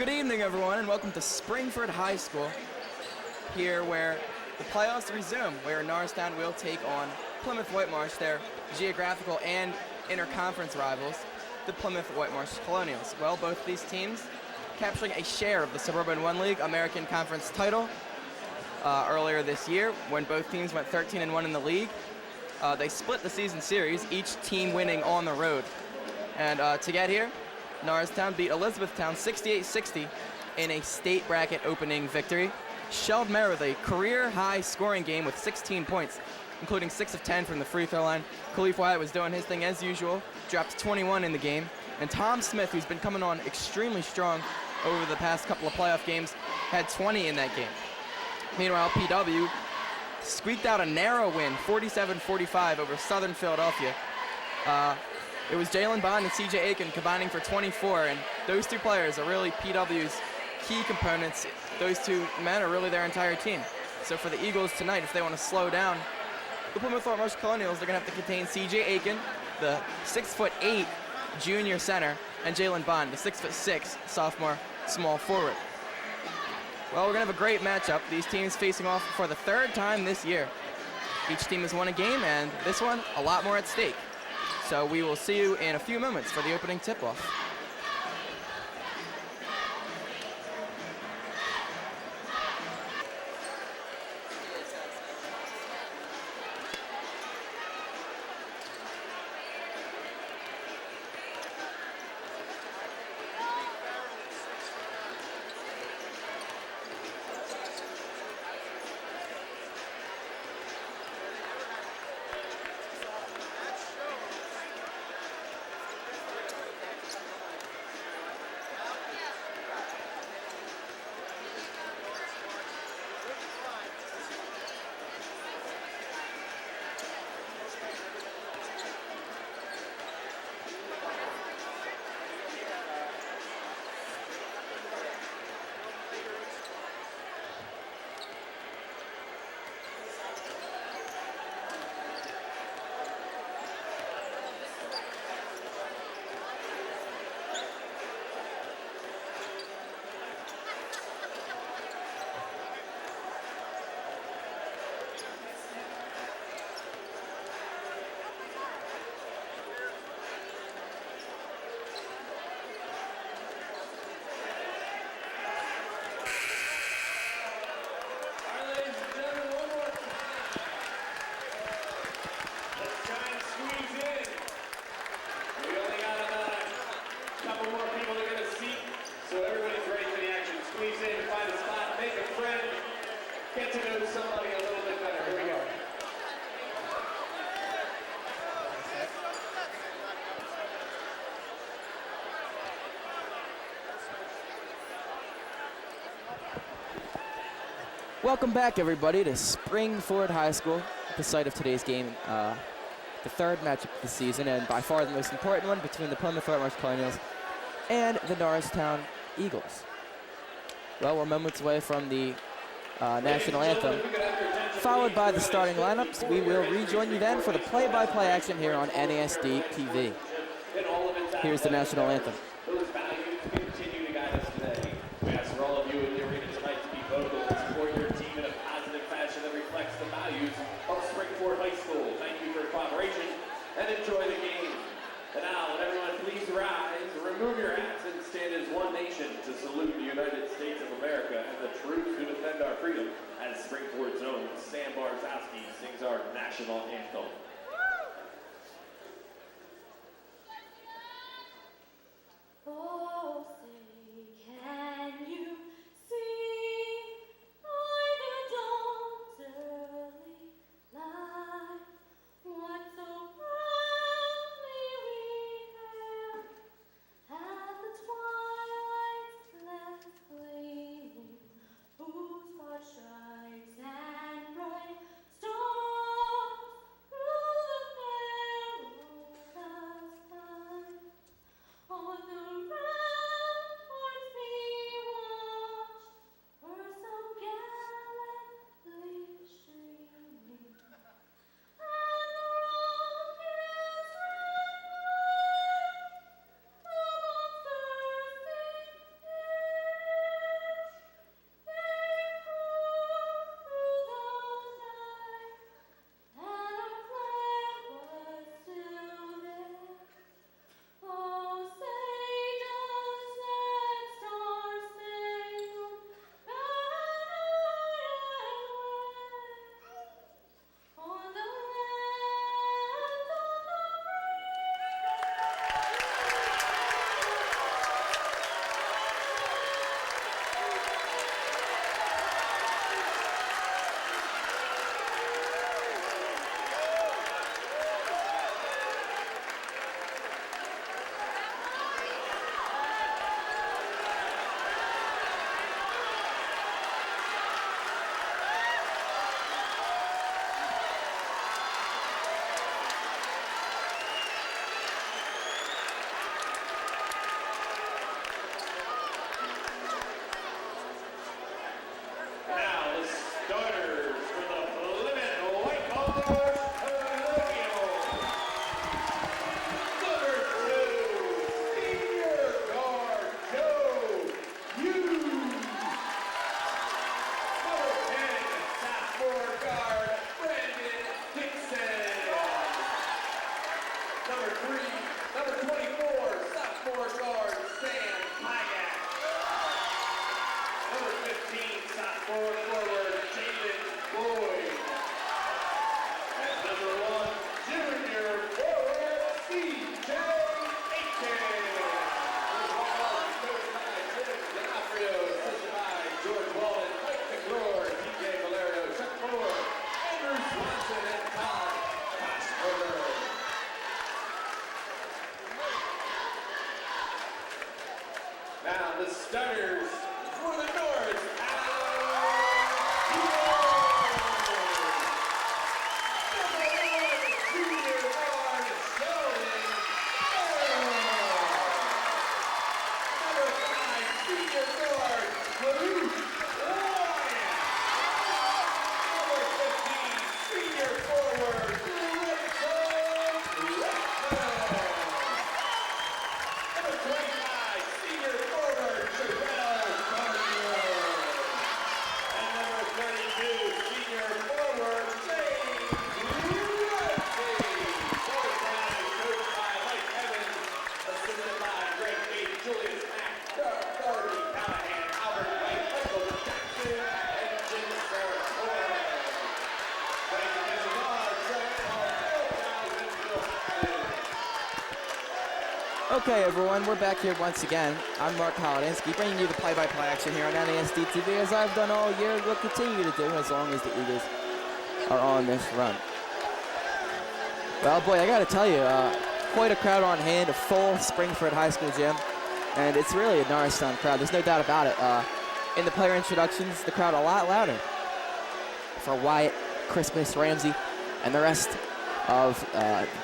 Good evening, everyone, and welcome to Springford High School, here where the playoffs resume, where Norristown will take on Plymouth Whitemarsh, their geographical and interconference rivals, the Plymouth Whitemarsh Colonials. Well, both these teams capturing a share of the Suburban One League American Conference title earlier this year, when both teams went 13-1 in the league. They split the season series, each team winning on the road. And to get here, Norristown beat Elizabethtown 68-60 in a state bracket opening victory. Shelled Mare with a career-high scoring game with 16 points, including 6 of 10 from the free throw line. Khalif Wyatt was doing his thing as usual, dropped 21 in the game. And Tom Smith, who's been coming on extremely strong over the past couple of playoff games, had 20 in that game. Meanwhile, PW squeaked out a narrow win, 47-45 over Southern Philadelphia. It was Jalen Bond and CJ Aiken combining for 24, and those two players are really PW's key components. Those two men are really their entire team. So for the Eagles tonight, if they want to slow down the Plymouth Whitemarsh Colonials, they're going to have to contain CJ Aiken, the 6'8" junior center, and Jalen Bond, the 6'6" sophomore small forward. Well, we're going to have a great matchup. These teams facing off for the third time this year. Each team has won a game, and this one, a lot more at stake. So we will see you in a few moments for the opening tip-off. Welcome back, everybody, to Springford High School, the site of today's game, the third matchup of the season, and by far the most important one between the Plymouth Whitemarsh Colonials and the Norristown Eagles. Well, we're moments away from the national anthem, followed by the starting lineups. We will rejoin you then for the play-by-play action here on NASD TV. Here's the national anthem. Enjoy the game. And now, let everyone please rise, remove your hats, and stand as one nation to salute the United States of America and the troops who defend our freedom as Springford's own Sam Barzowski sings our national anthem. Oh, say, can you see by the dawn's early light what so proudly we hailed at the twilight's last gleaming, whose broad stripes and bright stars Number 24, sophomore guard Sam Hyatt. Number 15, sophomore forward David Boyd. And number 1, junior forward CJ Aiken. Coached by Jim D'Onofrio, assisted by George Wallen, Mike McClure, DJ Valerio, Chuck Moore, Andrew Swanson, and Todd Cashberger. Now the starters for the Norristown Eagles. Junior guard Sheldon Moore. Number 5, senior guard Plymouth Whitemarsh. Number 15, senior forward Plymouth Whitemarsh. Number 25, senior forward Jarrell Gardner. And number 32, senior forward James Ramsey. Norristown coached by Mike Evans, assisted by Greg Page, Julius Mack, Darby Callahan, Albert White, Michael Jackson, and Jim Sarah. Thank you, Mr. Lodge, Okay, everyone, we're back here once again. I'm Mark Holodinsky, bringing you the play-by-play action here on NASD TV, as I've done all year, will continue to do as long as the Eagles are on this run. Well, boy, I got to tell you, quite a crowd on hand, a full Springford High School gym, and it's really a Norristown crowd. There's no doubt about it. In the player introductions, the crowd a lot louder for Wyatt, Christmas, Ramsey, and the rest of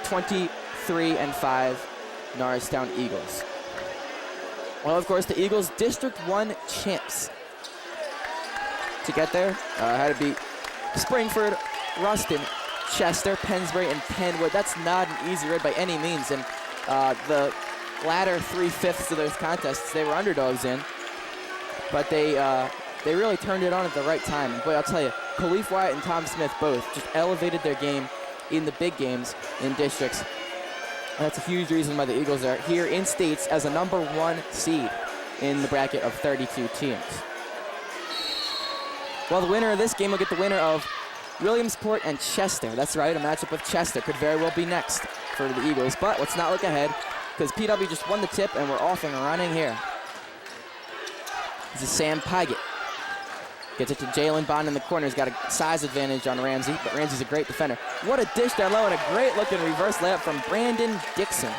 23-5 Norristown Eagles. Well, of course, the Eagles District 1 champs. To get there, had to beat Springford, Ruston, Chester, Pennsbury, and Penwood. That's not an easy road by any means, and the latter 3/5 of those contests they were underdogs in, but they really turned it on at the right time. And boy, I'll tell you, Khalif Wyatt and Tom Smith both just elevated their game in the big games in districts. And that's a huge reason why the Eagles are here in states as a number 1 seed in the bracket of 32 teams. Well, the winner of this game will get the winner of Williamsport and Chester. That's right, a matchup with Chester could very well be next for the Eagles. But let's not look ahead, because PW just won the tip and we're off and running here. This is Sam Pygott. Gets it to Jalen Bond in the corner. He's got a size advantage on Ramsey, but Ramsey's a great defender. What a dish down low and a great looking reverse layup from Brandon Dixon.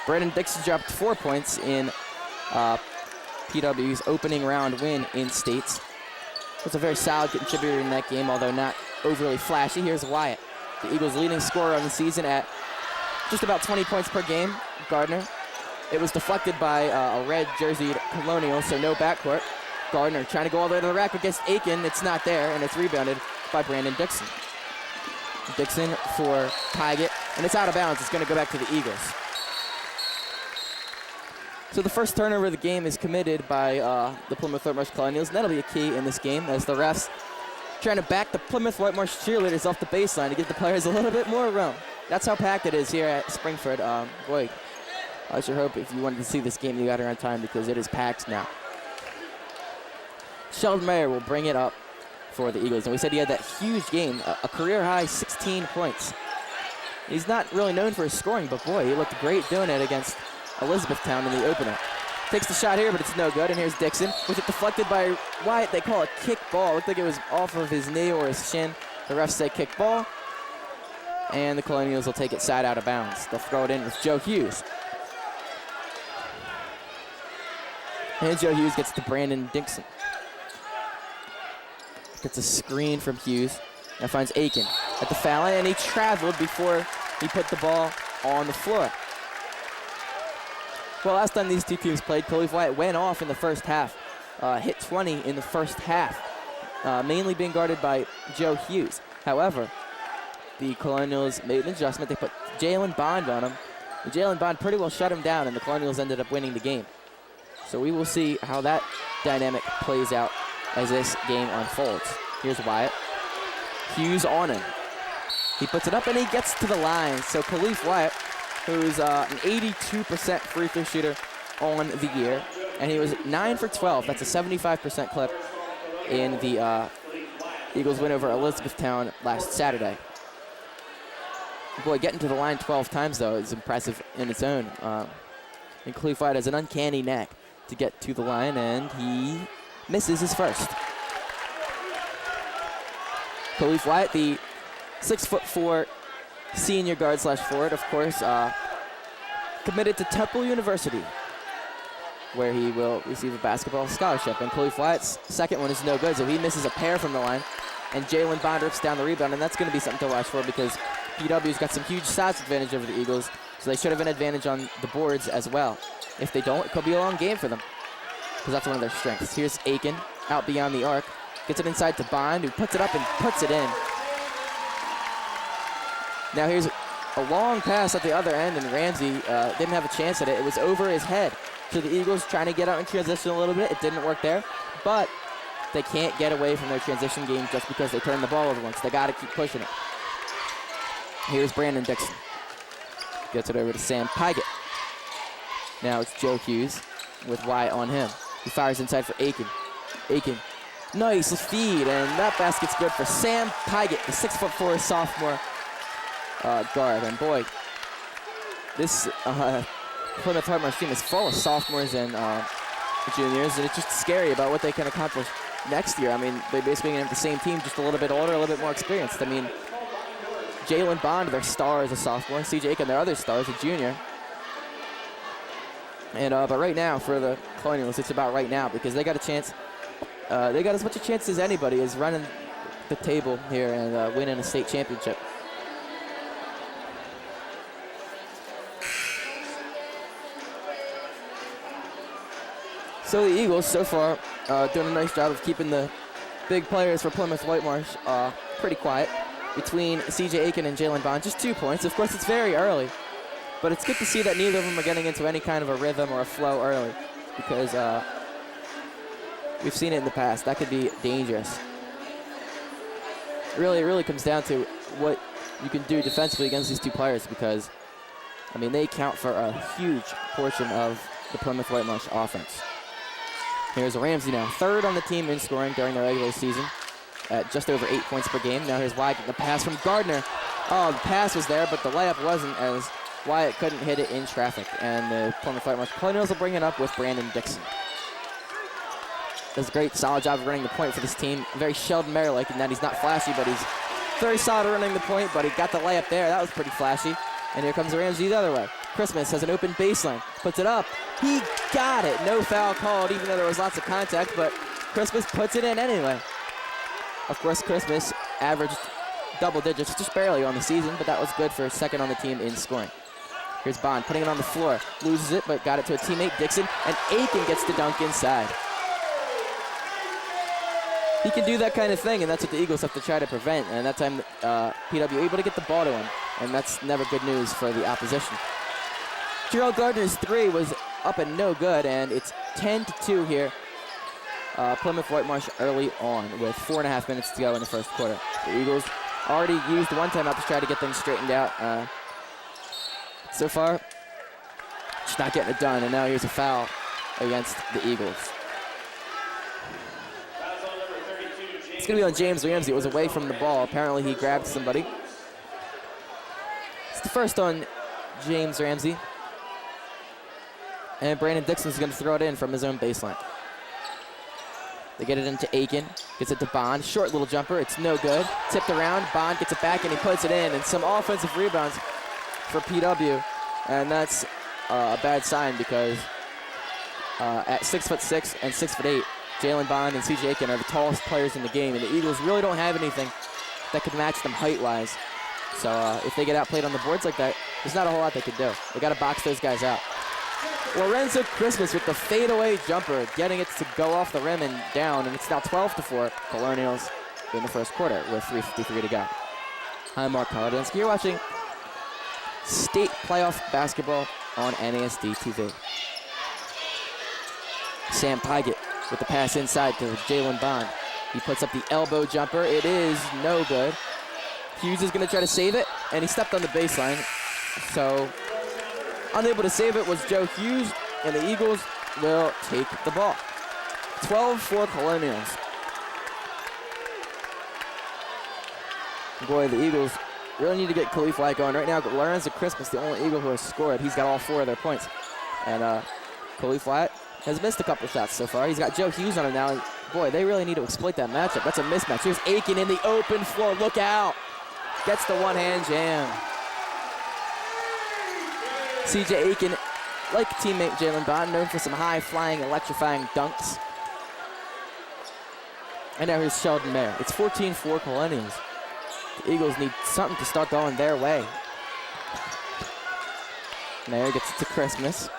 Brandon Dixon dropped 4 points in PW's opening round win in states. Was a very solid contributor in that game, although not overly flashy. Here's Wyatt, the Eagles' leading scorer on the season at just about 20 points per game. Gardner. It was deflected by a red jerseyed Colonial, so no backcourt. Gardner trying to go all the way to the rack against Aiken. It's not there, and it's rebounded by Brandon Dixon. Dixon for Pygott, and it's out of bounds. It's going to go back to the Eagles. So the first turnover of the game is committed by the Plymouth Whitemarsh Colonials, and that'll be a key in this game as the refs trying to back the Plymouth Whitemarsh cheerleaders off the baseline to give the players a little bit more room. That's how packed it is here at Springford. Boy, I sure hope if you wanted to see this game, you got here on time, because it is packed now. Sheldon Mayer will bring it up for the Eagles. And we said he had that huge game, a career-high 16 points. He's not really known for his scoring, but boy, he looked great doing it against Elizabethtown in the opener. Takes the shot here, but it's no good. And here's Dixon. Was it deflected by Wyatt? They call it kick ball. Looked like it was off of his knee or his shin. The refs say kick ball. And the Colonials will take it side out of bounds. They'll throw it in with Joe Hughes. And Joe Hughes gets to Brandon Dixon. Gets a screen from Hughes. Now finds Aiken at the foul line, and he traveled before he put the ball on the floor. Well, last time these two teams played, Khalif Wyatt went off in the first half. Hit 20 in the first half, mainly being guarded by Joe Hughes. However, the Colonials made an adjustment. They put Jalen Bond on him. Jalen Bond pretty well shut him down, and the Colonials ended up winning the game. So we will see how that dynamic plays out as this game unfolds. Here's Wyatt. Hughes on him. He puts it up and he gets to the line. So Khalif Wyatt, who's an 82% free throw shooter on the year, and he was 9 for 12. That's a 75% clip in the Eagles win over Elizabethtown last Saturday. Boy, getting to the line 12 times, though, is impressive in its own. And Khalif Wyatt has an uncanny knack to get to the line, and he misses his first. Khalif Wyatt, the 6'4" senior guard/forward, of course, committed to Temple University, where he will receive a basketball scholarship. And Khalif Wyatt's second one is no good, so he misses a pair from the line. And Jalen Bond rips down the rebound, and that's going to be something to watch for because PW's got some huge size advantage over the Eagles, so they should have an advantage on the boards as well. If they don't, it could be a long game for them because that's one of their strengths. Here's Aiken out beyond the arc, gets it inside to Bond, who puts it up and puts it in. Now here's a long pass at the other end, and Ramsey didn't have a chance at it. It was over his head. So the Eagles trying to get out in transition a little bit. It didn't work there, but they can't get away from their transition game just because they turn the ball over once. They got to keep pushing it. Here's Brandon Dixon. Gets it over to Sam Pygott. Now it's Joe Hughes with Wyatt on him. He fires inside for Aiken. Aiken, nice feed, and that basket's good for Sam Pygott, the 6'4" sophomore guard. And boy, this Plymouth Whitemarsh team is full of sophomores and juniors, and it's just scary about what they can accomplish next year. I mean, they basically have the same team, just a little bit older, a little bit more experienced. I mean, Jalen Bond, their star, is a sophomore. CJ Aiken, their other star, is a junior. And but right now for the Colonials, it's about right now because they got a chance. They got as much a chance as anybody is running the table here and winning a state championship. So the Eagles, so far, doing a nice job of keeping the big players for Plymouth Whitemarsh pretty quiet. Between CJ Aiken and Jalen Bond, just 2 points. Of course, it's very early, but it's good to see that neither of them are getting into any kind of a rhythm or a flow early because we've seen it in the past. That could be dangerous. It really comes down to what you can do defensively against these two players because, I mean, they count for a huge portion of the Plymouth Whitemarsh offense. Here's Ramsey now, third on the team in scoring during the regular season at just over 8 points per game. Now here's Wyatt, the pass from Gardner. Oh, the pass was there, but the layup wasn't as Wyatt couldn't hit it in traffic. And the Plymouth Whitemarsh Colonials will bring it up with Brandon Dixon. Does a great, solid job of running the point for this team. Very Sheldon Mayer-like in that he's not flashy, but he's very solid running the point, but he got the layup there. That was pretty flashy. And here comes Ramsey the other way. Christmas has an open baseline, puts it up. He got it. No foul called, even though there was lots of contact, but Christmas puts it in anyway. Of course, Christmas averaged double digits, just barely on the season, but that was good for second on the team in scoring. Here's Bond putting it on the floor. Loses it, but got it to a teammate, Dixon, and Aiken gets the dunk inside. He can do that kind of thing, and that's what the Eagles have to try to prevent. And that time, PW able to get the ball to him, and that's never good news for the opposition. Gerald Gardner's three was up and no good, and it's 10-2 here. Plymouth Whitemarsh early on with 4.5 minutes to go in the first quarter. The Eagles already used one timeout to try to get things straightened out. So far, just not getting it done, and now here's a foul against the Eagles. It's going to be on James Ramsey. It was away from the ball. Apparently he grabbed somebody. It's the first on James Ramsey. And Brandon Dixon's going to throw it in from his own baseline. They get it into Aiken. Gets it to Bond. Short little jumper. It's no good. Tipped around. Bond gets it back and he puts it in. And some offensive rebounds for PW. And that's a bad sign because at 6'6" and 6'8", Jalen Bond and CJ Aiken are the tallest players in the game, and the Eagles really don't have anything that could match them height-wise. So if they get outplayed on the boards like that, there's not a whole lot they could do. They got to box those guys out. Lorenzo Christmas with the fadeaway jumper, getting it to go off the rim and down, and it's now 12-4 Colonials in the first quarter with 3:53 to go. I'm Mark Kolodinsky. You're watching state playoff basketball on NASD TV. Sam Pygott with the pass inside to Jalen Bond. He puts up the elbow jumper. It is no good. Hughes is going to try to save it, and he stepped on the baseline. So unable to save it was Joe Hughes, and the Eagles will take the ball. 12-4 Colonials. Boy, the Eagles really need to get Khalif White going. Right now, Lorenzo Christmas, the only Eagle who has scored. He's got all 4 of their points. And Khalif White has missed a couple shots so far. He's got Joe Hughes on him now. And boy, they really need to exploit that matchup. That's a mismatch. Here's Aiken in the open floor. Look out. Gets the one-hand jam. C.J. Aiken, like teammate Jalen Bond, known for some high-flying, electrifying dunks. And now here's Sheldon Mayer. It's 14-4 Colonials. The Eagles need something to start going their way. Mayer gets it to Christmas.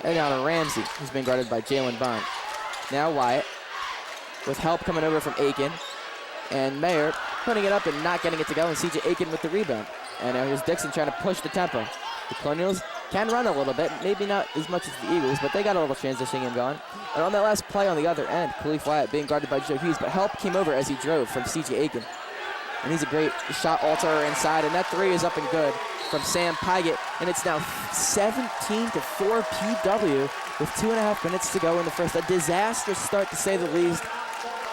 And now to Ramsey, who's been guarded by Jalen Bond. Now Wyatt, with help coming over from Aiken. And Mayer putting it up and not getting it to go, and C.J. Aiken with the rebound. And now here's Dixon trying to push the tempo. The Colonials can run a little bit, maybe not as much as the Eagles, but they got a little transitioning in going. And on that last play on the other end, Khalif Wyatt being guarded by Joe Hughes, but help came over as he drove from C.J. Aiken. And he's a great shot alterer inside, and that 3 is up and good from Sam Pygott. And it's now 17-4 PW with 2.5 minutes to go in the first. A disastrous start, to say the least,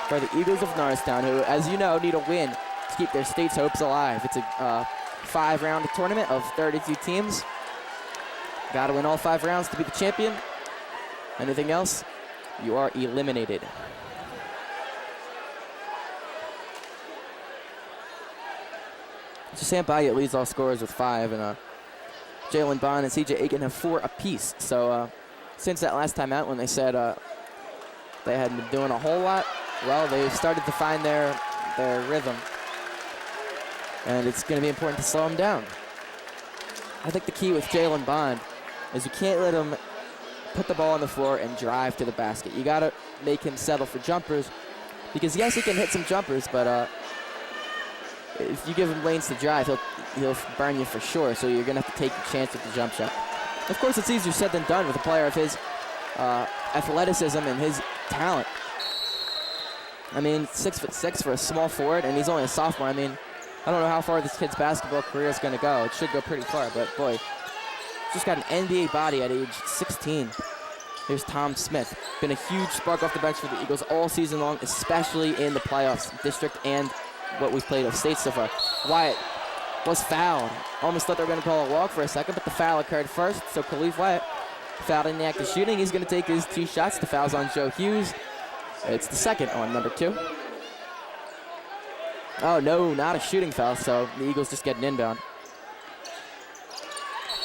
for the Eagles of Norristown, who, as you know, need a win to keep their state's hopes alive. It's a 5-round tournament of 32 teams. Got to win all 5 rounds to be the champion. Anything else, you are eliminated. So Sam Pygott leads all scorers with 5, and Jalen Bond and C.J. Aiken have 4 apiece. So since that last time out when they said they hadn't been doing a whole lot, well, they've started to find their rhythm. And it's going to be important to slow them down. I think the key with Jalen Bond is you can't let him put the ball on the floor and drive to the basket. You got to make him settle for jumpers, because yes, he can hit some jumpers, but if you give him lanes to drive, he'll burn you for sure. So you're going to have to take a chance with the jump shot. Of course, it's easier said than done with a player of his athleticism and his talent. I mean, 6'6" for a small forward, and he's only a sophomore. I mean, I don't know how far this kid's basketball career is going to go. It should go pretty far, but boy, just got an NBA body at age 16. Here's Tom Smith. Been a huge spark off the bench for the Eagles all season long, especially in the playoffs, district and what we've played of state so far. Wyatt was fouled. Almost thought they were going to call a walk for a second, but the foul occurred first, so Khalif Wyatt fouled in the act of shooting. He's going to take his 2 shots. The foul's on Joe Hughes. It's the second on number 2. Oh, no, not a shooting foul, so the Eagles just get an inbound.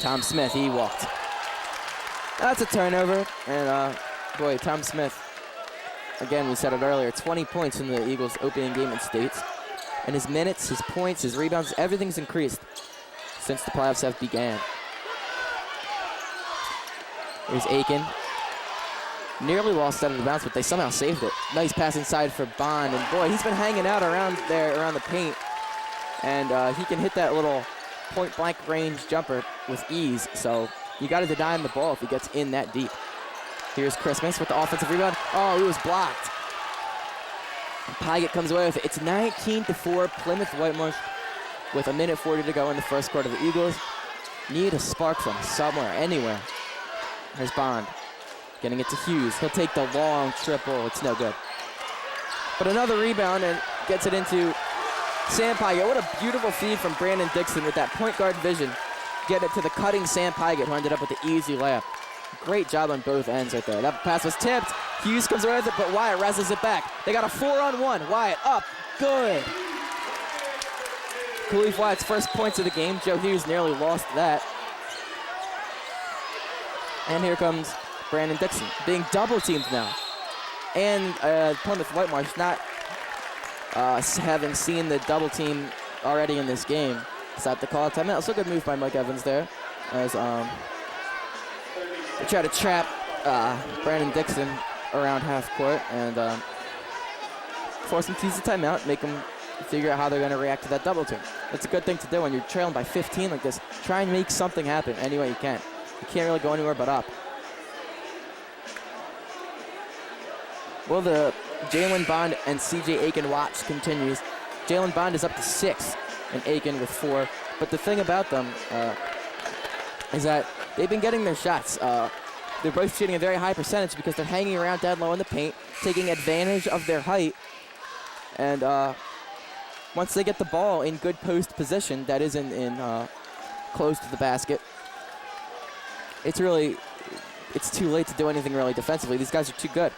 Tom Smith, he walked. That's a turnover, and boy, Tom Smith, again, we said it earlier, 20 points in the Eagles' opening game in states. And his minutes, his points, his rebounds, everything's increased since the playoffs have began. Here's Aiken. Nearly lost out of the bounce, but they somehow saved it. Nice pass inside for Bond, and boy, he's been hanging out around there, around the paint. And he can hit that little point-blank range jumper with ease, so you got to deny him the ball if he gets in that deep. Here's Christmas with the offensive rebound. Oh, he was blocked. Pygott comes away with it. It's 19-4 Plymouth Whitemarsh with 1:40 to go in the first quarter. The Eagles need a spark from somewhere, anywhere. Here's Bond getting it to Hughes. He'll take the long triple. It's no good. But another rebound and gets it into Sam Pygott. What a beautiful feed from Brandon Dixon with that point guard vision. Get it to the cutting Sam Pygott, who ended up with the easy layup. Great job on both ends right there. That pass was tipped. Hughes comes away with it, but Wyatt wrestles it back. They got a 4-on-1. Wyatt up. Good. Khalif Wyatt's first points of the game. Joe Hughes nearly lost that. And here comes Brandon Dixon, being double-teamed now. And Plymouth Whitemarsh not having seen the double-team already in this game. Decided to call a timeout. Also good move by Mike Evans there, as they try to trap Brandon Dixon around half court and force him to use the timeout, make him figure out how they're going to react to that double team. That's a good thing to do when you're trailing by 15 like this. Try and make something happen any way you can. You can't really go anywhere but up. Well, the Jalen Bond and C.J. Aiken watch continues. Jalen Bond is up to 6, and Aiken with 4. But the thing about them is that they've been getting their shots. They're both shooting a very high percentage because they're hanging around dead low in the paint, taking advantage of their height. And once they get the ball in good post position, that is in close to the basket, it's too late to do anything really defensively. These guys are too good.